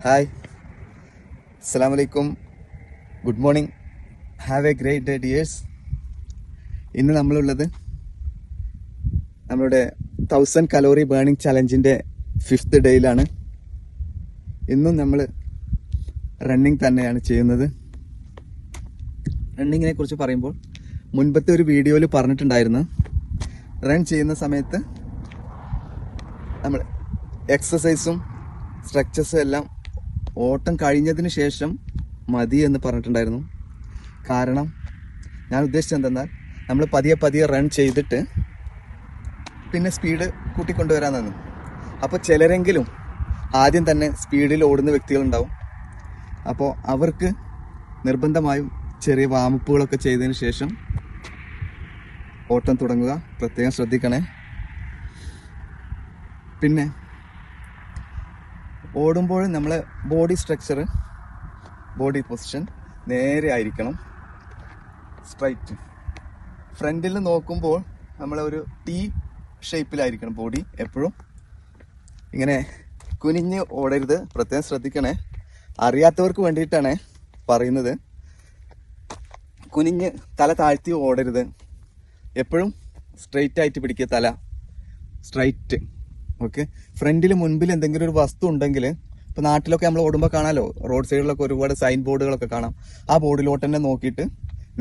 Hi, അസ്സലാമു അലൈക്കും, good morning, have a great day dears. ഇന്ന് നമ്മളുള്ളത് നമ്മളുടെ 1000 കലോറി ബേണിംഗ് ചലഞ്ചിൻ്റെ 5th ഡേയിലാണ്. ഇന്നും നമ്മൾ റണ്ണിങ് തന്നെയാണ് ചെയ്യുന്നത്. റണ്ണിങ്ങിനെ കുറിച്ച് പറയുമ്പോൾ മുൻപത്തെ ഒരു വീഡിയോയിൽ പറഞ്ഞിട്ടുണ്ടായിരുന്നു, റൺ ചെയ്യുന്ന സമയത്ത് നമ്മൾ എക്സസൈസും സ്ട്രെച്ചസും എല്ലാം ഓട്ടം കഴിഞ്ഞതിന് ശേഷം മതി എന്ന് പറഞ്ഞിട്ടുണ്ടായിരുന്നു. കാരണം ഞാൻ ഉദ്ദേശിച്ചത് എന്തെന്നാൽ നമ്മൾ പതിയെ പതിയെ റൺ ചെയ്തിട്ട് പിന്നെ സ്പീഡ് കൂട്ടിക്കൊണ്ടുവരാൻ തന്നു. അപ്പോൾ ചിലരെങ്കിലും ആദ്യം തന്നെ സ്പീഡിൽ ഓടുന്ന വ്യക്തികളുണ്ടാവും. അപ്പോൾ അവർക്ക് നിർബന്ധമായും ചെറിയ വാമപ്പുകളൊക്കെ ചെയ്തതിന് ശേഷം ഓട്ടം തുടങ്ങുക. പ്രത്യേകം ശ്രദ്ധിക്കണേ. പിന്നെ ഓടുമ്പോൾ നമ്മളെ ബോഡി സ്ട്രക്ചർ, ബോഡി പൊസിഷൻ നേരെ ആയിരിക്കണം, സ്ട്രൈറ്റ്. ഫ്രണ്ടിൽ നോക്കുമ്പോൾ നമ്മളൊരു ടി ഷേപ്പിലായിരിക്കണം ബോഡി എപ്പോഴും. ഇങ്ങനെ കുനിഞ്ഞ് ഓടരുത്, പ്രത്യേകം ശ്രദ്ധിക്കണേ. അറിയാത്തവർക്ക് വേണ്ടിയിട്ടാണ് പറയുന്നത്. കുനിഞ്ഞ് തല താഴ്ത്തി ഓടരുത്, എപ്പോഴും സ്ട്രെയിറ്റ് ആയിട്ട് പിടിക്കുക, തല സ്ട്രൈറ്റ്. ഓക്കെ. ഫ്രണ്ടിൽ മുൻപിൽ എന്തെങ്കിലും ഒരു വസ്തു ഉണ്ടെങ്കിൽ, ഇപ്പോൾ നാട്ടിലൊക്കെ നമ്മൾ ഓടുമ്പോൾ കാണാമല്ലോ, റോഡ് സൈഡിലൊക്കെ ഒരുപാട് സൈൻ ബോർഡുകളൊക്കെ കാണാം. ആ ബോർഡിലോട്ട് തന്നെ നോക്കിയിട്ട്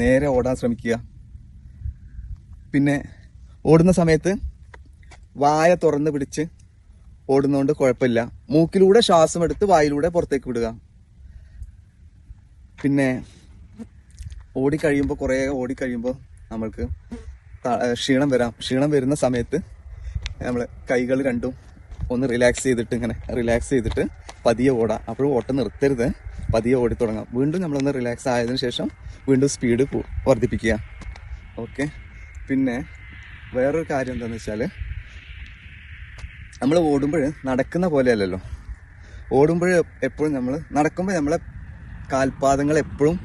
നേരെ ഓടാൻ ശ്രമിക്കുക. പിന്നെ ഓടുന്ന സമയത്ത് വായ തുറന്ന് പിടിച്ച് ഓടുന്നതുകൊണ്ട് കുഴപ്പമില്ല. മൂക്കിലൂടെ ശ്വാസം എടുത്ത് വായിലൂടെ പുറത്തേക്ക് വിടുക. പിന്നെ കുറേ ഓടിക്കഴിയുമ്പോൾ നമ്മൾക്ക് ക്ഷീണം വരാം. ക്ഷീണം വരുന്ന സമയത്ത് നമ്മൾ കൈകൾ രണ്ടും ഒന്ന് റിലാക്സ് ചെയ്തിട്ട് പതിയെ ഓടാം. അപ്പോഴും ഓട്ടം നിർത്തരുത്, പതിയെ ഓടി തുടങ്ങാം. വീണ്ടും നമ്മളൊന്ന് റിലാക്സ് ആയതിനു ശേഷം വീണ്ടും സ്പീഡ് വർദ്ധിപ്പിക്കുക. ഓക്കെ. പിന്നെ വേറൊരു കാര്യം എന്താണെന്ന് വെച്ചാൽ, നമ്മൾ ഓടുമ്പോൾ നടക്കുന്ന പോലെയല്ലല്ലോ. ഓടുമ്പോൾ എപ്പോഴും നടക്കുമ്പോൾ നമ്മളെ കാൽപാദങ്ങൾ എപ്പോഴും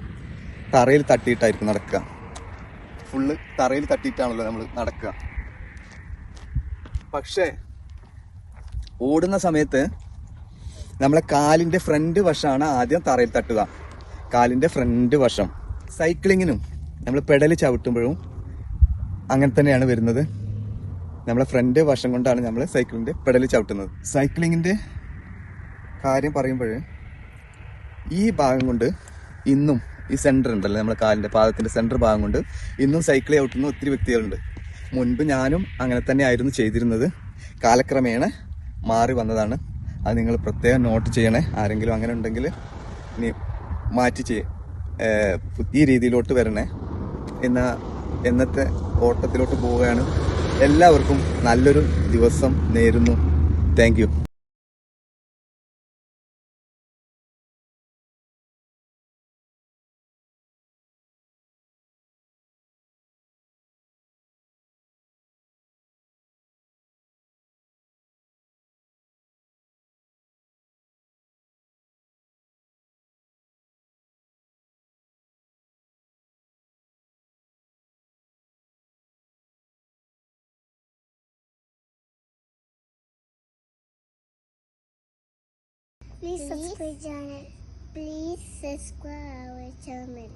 തറയിൽ തട്ടിയിട്ടായിരിക്കും നടക്കുക. ഫുള്ള് തറയിൽ തട്ടിയിട്ടാണല്ലോ നമ്മൾ നടക്കുക. പക്ഷേ ഓടുന്ന സമയത്ത് നമ്മളെ കാലിൻ്റെ ഫ്രണ്ട് വശമാണ് ആദ്യം തറയിൽ തട്ടുക. കാലിൻ്റെ ഫ്രണ്ട് വശം. സൈക്ലിങ്ങിനും നമ്മൾ പെഡൽ ചവിട്ടുമ്പോഴും അങ്ങനെ തന്നെയാണ് വരുന്നത്. നമ്മളെ ഫ്രണ്ട് വശം കൊണ്ടാണ് നമ്മൾ സൈക്കിളിൻ്റെ പെഡൽ ചവിട്ടുന്നത്. സൈക്ലിങ്ങിൻ്റെ കാര്യം പറയുമ്പോൾ ഈ ഭാഗം കൊണ്ട് ഇന്നും ഈ സെൻറ്റർ ഉണ്ടല്ലോ, നമ്മുടെ കാലിൻ്റെ പാദത്തിൻ്റെ സെൻറ്റർ ഭാഗം കൊണ്ട് ഇന്നും സൈക്കിൾ ചവിട്ടുന്ന ഒത്തിരി വ്യക്തികളുണ്ട്. മുൻപ് ഞാനും അങ്ങനെ തന്നെ ആയിരുന്നു ചെയ്തിരുന്നത്. കാലക്രമേണ മാറി വന്നതാണ്. അത് നിങ്ങൾ പ്രത്യേകം നോട്ട് ചെയ്യണേ. ആരെങ്കിലും അങ്ങനെ ഉണ്ടെങ്കിൽ ഇനി മാറ്റി ഈ രീതിയിലോട്ട് വരണേ. എന്നത്തെ ഓട്ടത്തിലോട്ട് പോവുകയാണ്. എല്ലാവർക്കും നല്ലൊരു ദിവസം നേരുന്നു. Thank you. Please subscribe our channel.